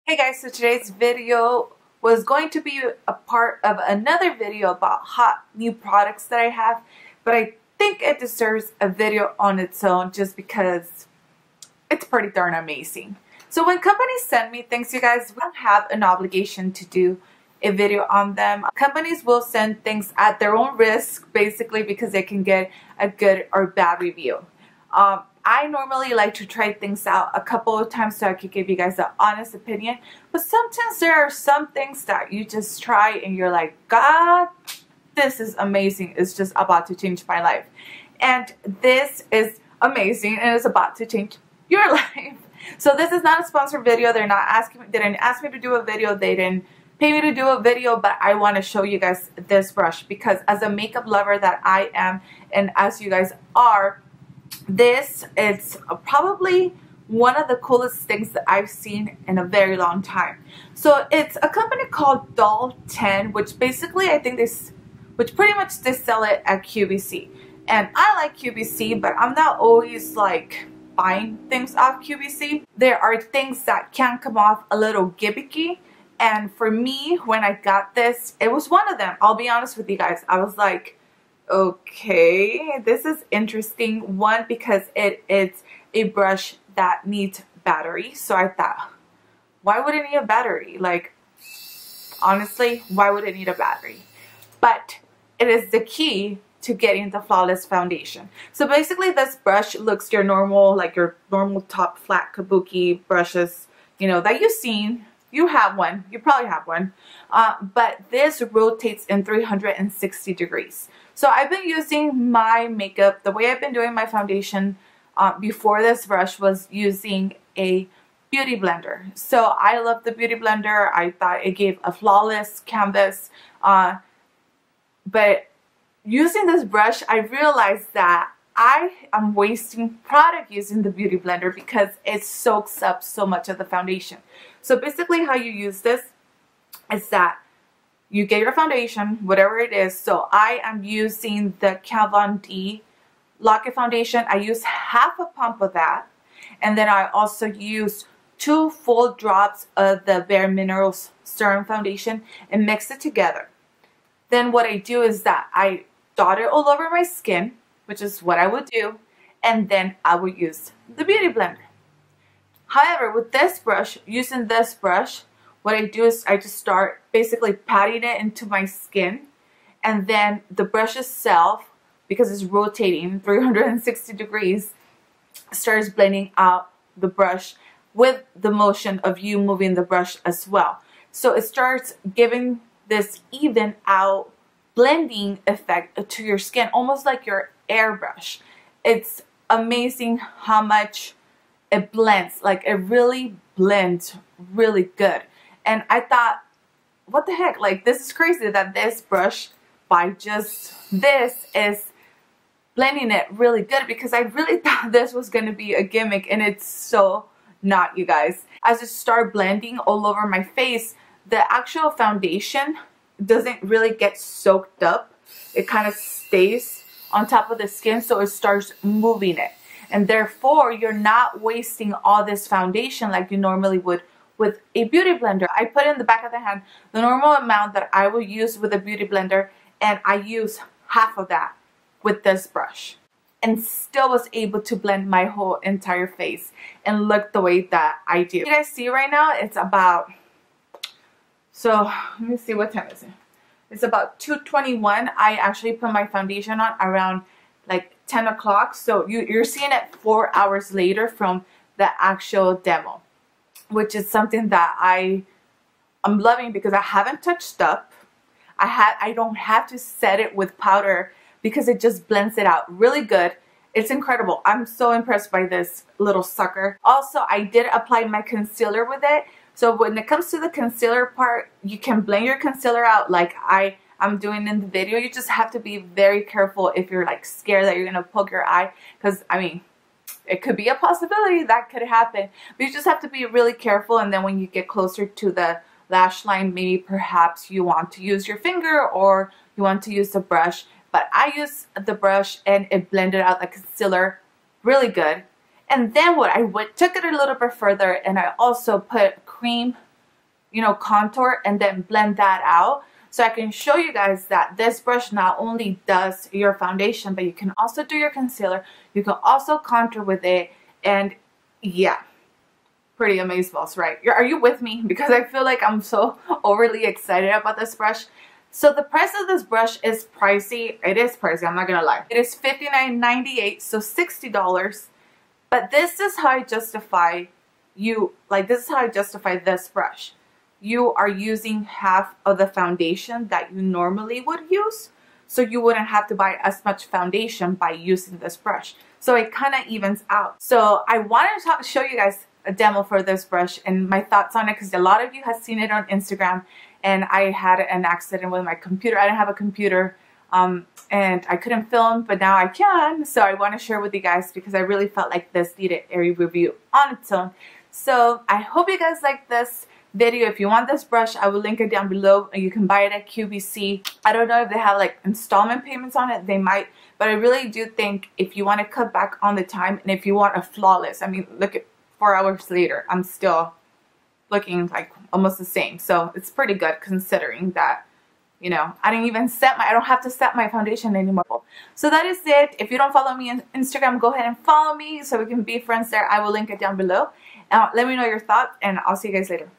Hey guys, so today's video was going to be a part of another video about hot new products that I have, but I think it deserves a video on its own just because it's pretty darn amazing. So when companies send me things, you guys, we don't have an obligation to do a video on them. Companies will send things at their own risk, basically because they can get a good or bad review. I normally like to try things out a couple of times so I could give you guys an honest opinion. But sometimes there are some things that you just try and you're like, God, this is amazing. It's just about to change my life. And this is amazing and it's about to change your life. So this is not a sponsored video. They didn't ask me to do a video. They didn't pay me to do a video, but I want to show you guys this brush because as a makeup lover that I am, and as you guys are, this is probably one of the coolest things that I've seen in a very long time. So it's a company called Doll 10, which basically I think which pretty much they sell it at QVC. And I like QVC, but I'm not always like buying things off QVC. There are things that can come off a little gimmicky. And for me, when I got this, it was one of them. I'll be honest with you guys. I was like, okay, this is interesting. One, because it's a brush that needs battery. So I thought, why would it need a battery? Like, honestly, why would it need a battery? But it is the key to getting the flawless foundation. So basically this brush looks your normal top flat kabuki brushes, you know, that you've seen. You have one, you probably have one, but this rotates in 360 degrees. So I've been using my makeup, the way I've been doing my foundation before this brush was using a beauty blender. So I love the beauty blender. I thought it gave a flawless canvas, but using this brush, I realized that I am wasting product using the beauty blender because it soaks up so much of the foundation. So basically how you use this is that you get your foundation, whatever it is. So I am using the Kat Von D Lock-It Foundation. I use half a pump of that. And then I also use 2 full drops of the Bare Minerals Serum Foundation and mix it together. Then what I do is that I dot it all over my skin, which is what I would do, and then I would use the beauty blender. However, with this brush, using this brush, what I do is I just start basically patting it into my skin, and then the brush itself, because it's rotating 360 degrees, starts blending out the brush with the motion of you moving the brush as well. So it starts giving this even out blending effect to your skin, almost like your airbrush. It's amazing how much it blends. Like, it really blends really good. And I thought, what the heck, like, this is crazy that this brush, by just this, is blending it really good, because I really thought this was going to be a gimmick, and it's so not, you guys. As it started blending all over my face, the actual foundation doesn't really get soaked up. It kind of stays on top of the skin, so it starts moving it, and therefore you're not wasting all this foundation like you normally would with a beauty blender. I put in the back of the hand the normal amount that I will use with a beauty blender, and I use half of that with this brush, and still was able to blend my whole entire face and look the way that I do. You guys see right now, it's about, so let me see, what time is it? It's about 2:21. I actually put my foundation on around like 10 o'clock. So you're seeing it 4 hours later from the actual demo, which is something that I'm loving because I haven't touched up. I don't have to set it with powder because it just blends it out really good. It's incredible. I'm so impressed by this little sucker. Also, I did apply my concealer with it. So when it comes to the concealer part, you can blend your concealer out like I'm doing in the video. You just have to be very careful if you're like scared that you're going to poke your eye. Because, I mean, it could be a possibility that could happen. But you just have to be really careful. And then when you get closer to the lash line, maybe perhaps you want to use your finger or you want to use the brush. But I used the brush and it blended out the concealer really good. And then what I took it a little bit further, and I also put cream you know, contour and then blend that out. So I can show you guys that this brush not only does your foundation, but you can also do your concealer. You can also contour with it. And yeah, pretty amazeballs, right? Are you with me? Because I feel like I'm so overly excited about this brush. So the price of this brush is pricey. It is pricey, I'm not gonna lie. It is $59.98, so $60. But this is how I justify this brush. You are using half of the foundation that you normally would use, so you wouldn't have to buy as much foundation by using this brush. So it kind of evens out. So I wanted to show you guys a demo for this brush and my thoughts on it, because a lot of you have seen it on Instagram, and I had an accident with my computer. I didn't have a computer and I couldn't film, but now I can. So I want to share with you guys because I really felt like this needed a review on its own. So I hope you guys like this video. If you want this brush, I will link it down below. You can buy it at QVC. I don't know if they have like installment payments on it. They might, but I really do think if you want to cut back on the time and if you want a flawless, I mean, look at 4 hours later, I'm still looking like almost the same. So it's pretty good considering that, you know, I don't have to set my foundation anymore. So that is it. If you don't follow me on Instagram, go ahead and follow me so we can be friends there. I will link it down below. Let me know your thoughts and I'll see you guys later.